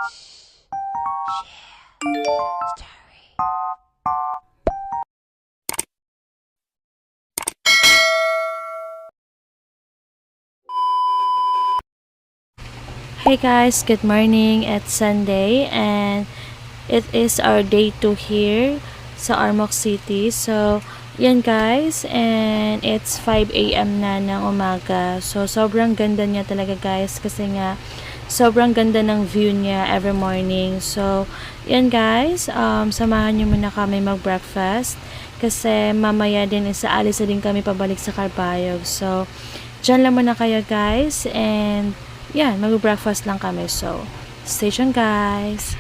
Hey guys, good morning. It's Sunday and it is our day 2 here sa Armoc City. So, yan guys, and it's 5 a.m. na ng umaga. So, sobrang ganda niya talaga guys kasi nga sobrang ganda ng view niya every morning. So, yan guys, samahan niyo muna kami mag-breakfast kasi mamaya din aalis na din kami pabalik sa Carbayog. So, dyan lang muna kayo guys and yan, mag-breakfast lang kami. So, stay tuned guys.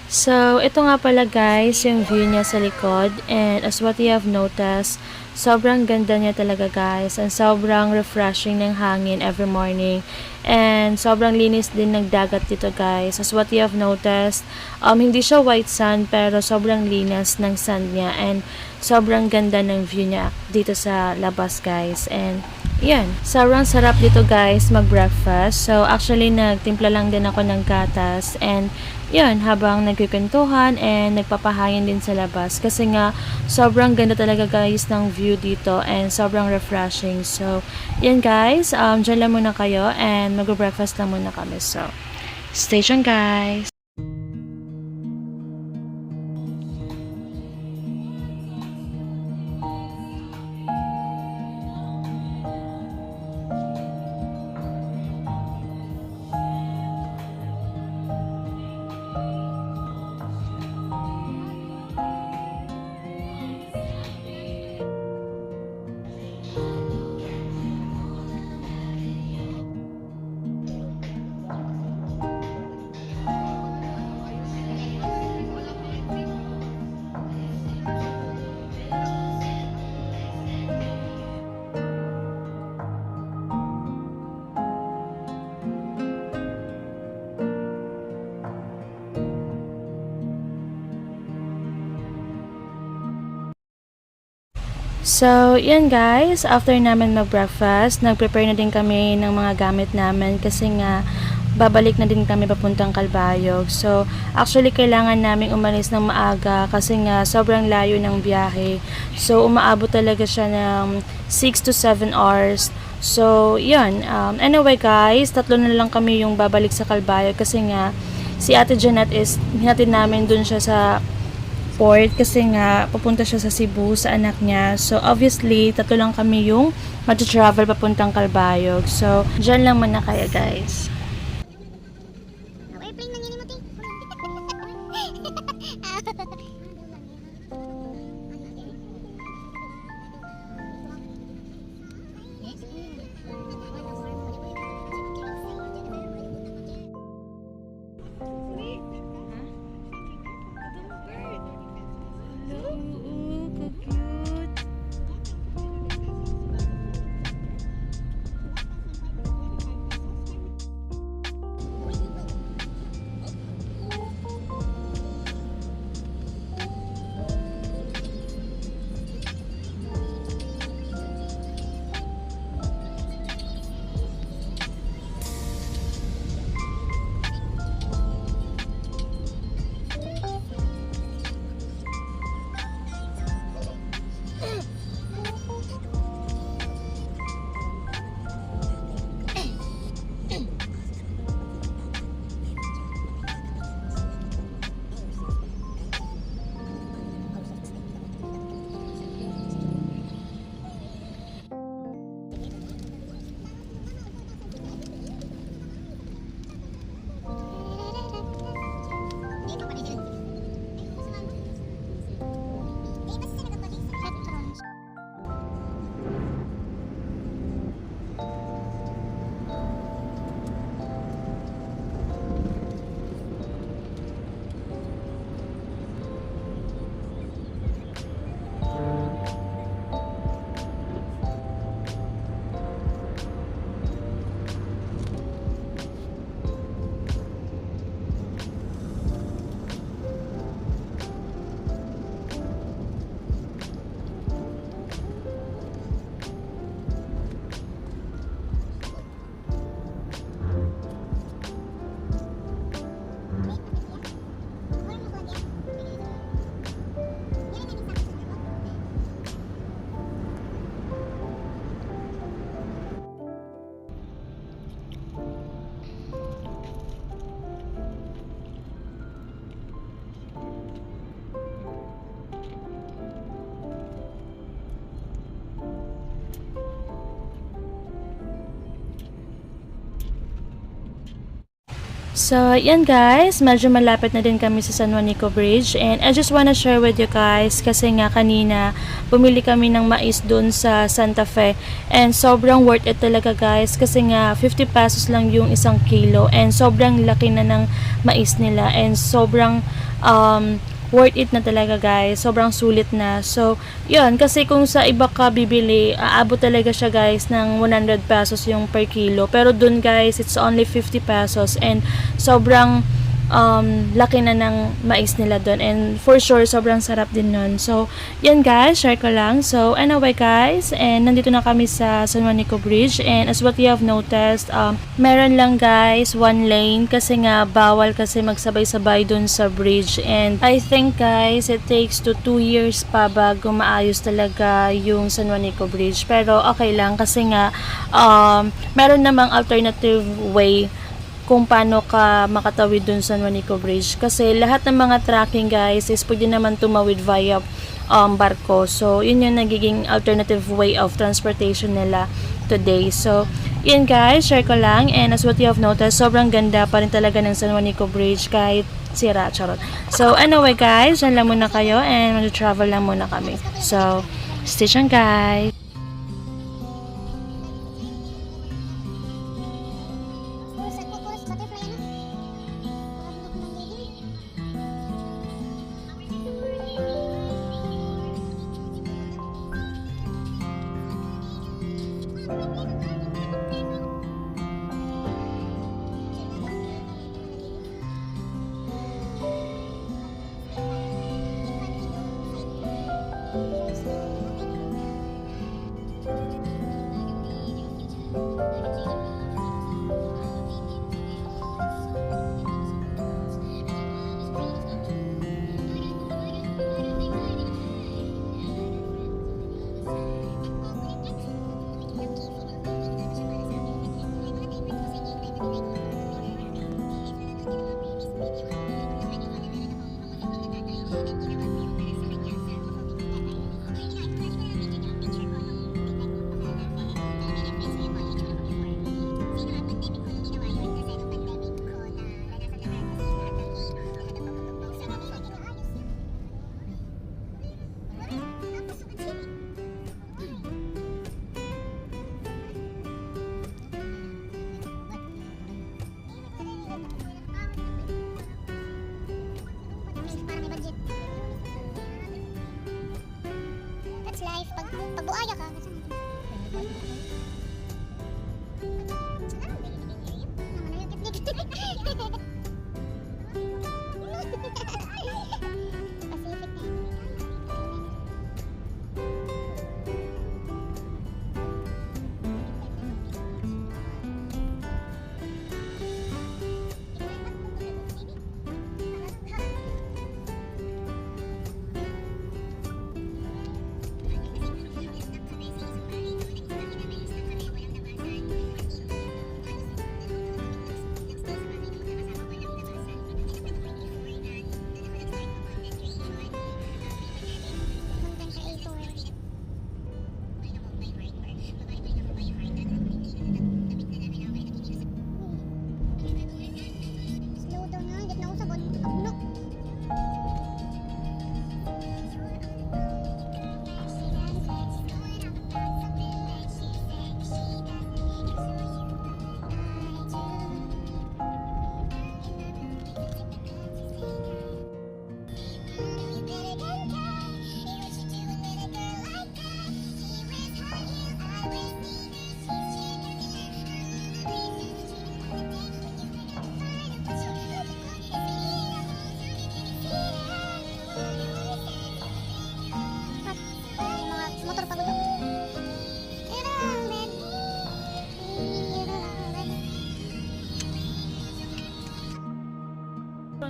So, ito nga pala guys, yung view niya sa likod. And as what you have noticed, sobrang ganda niya talaga guys. And sobrang refreshing ng hangin every morning. And sobrang linis din ng dagat dito guys. As what you have noticed, hindi siya white sand pero sobrang linis ng sand niya. And sobrang ganda ng view niya dito sa labas guys. And yan, sobrang sarap dito guys mag-breakfast. So actually nagtimpla lang din ako ng gatas and yan, habang nagkikwentuhan and nagpapahangin din sa labas kasi nga sobrang ganda talaga guys ng view dito and sobrang refreshing. So yan guys, dyan lang muna kayo and mag-breakfast lang muna kami. So stay tuned guys. So, yan guys, after namin mag-breakfast, nag-prepare na din kami ng mga gamit namin kasi nga babalik na din kami papuntang Calbayog. So, actually kailangan namin umalis ng maaga kasi nga sobrang layo ng biyahe. So, umaabot talaga siya ng 6 to 7 hours. So, yan. Anyway guys, 3 na lang kami yung babalik sa Calbayog kasi nga si Ate Janet is hinatid namin dun siya sa port kasi nga papunta siya sa Cebu sa anak niya. So obviously, 3 lang kami yung mag-travel papuntang Calbayog. So, dyan lang muna kaya guys. So, yan guys, medyo malapit na din kami sa San Juanico Bridge and I just wanna share with you guys kasi nga kanina bumili kami ng mais dun sa Santa Fe and sobrang worth it talaga guys kasi nga 50 pesos lang yung 1 kilo and sobrang laki na ng mais nila and sobrang worth it na talaga guys, sobrang sulit na. So yun, kasi kung sa iba ka bibili, aabot talaga siya guys ng 100 pesos yung per kilo, pero dun guys it's only 50 pesos and sobrang laki na ng mais nila dun and for sure sobrang sarap din nun. So yan guys, share ko lang. So anyway guys, and nandito na kami sa San Juanico Bridge and as what you have noticed, meron lang guys 1 lane kasi nga bawal kasi magsabay-sabay dun sa bridge and I think guys it takes to 2 years pa bago maayos talaga yung San Juanico Bridge, pero okay lang kasi nga meron namang alternative way kung paano ka makatawid dun sa San Juanico Bridge kasi lahat ng mga tracking guys is pwede naman tumawid via barko. So yun yung nagiging alternative way of transportation nila today. So yun guys, share ko lang and as what you have noticed, sobrang ganda pa rin talaga ng San Juanico Bridge kahit sira, charot. So anyway guys, dyan lang muna kayo and mag-travel lang muna kami. So stay tuned guys. Life pag buaya ka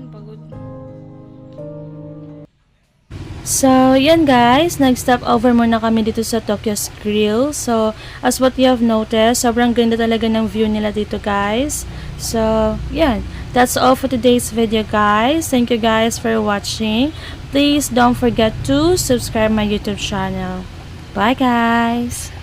pagod. So, yan guys, nag-stop over muna kami dito sa Tokyo's Grill. So, as what you have noticed, sobrang ganda talaga ng view nila dito guys. So, yan. That's all for today's video guys. Thank you guys for watching. Please don't forget to subscribe my YouTube channel. Bye guys!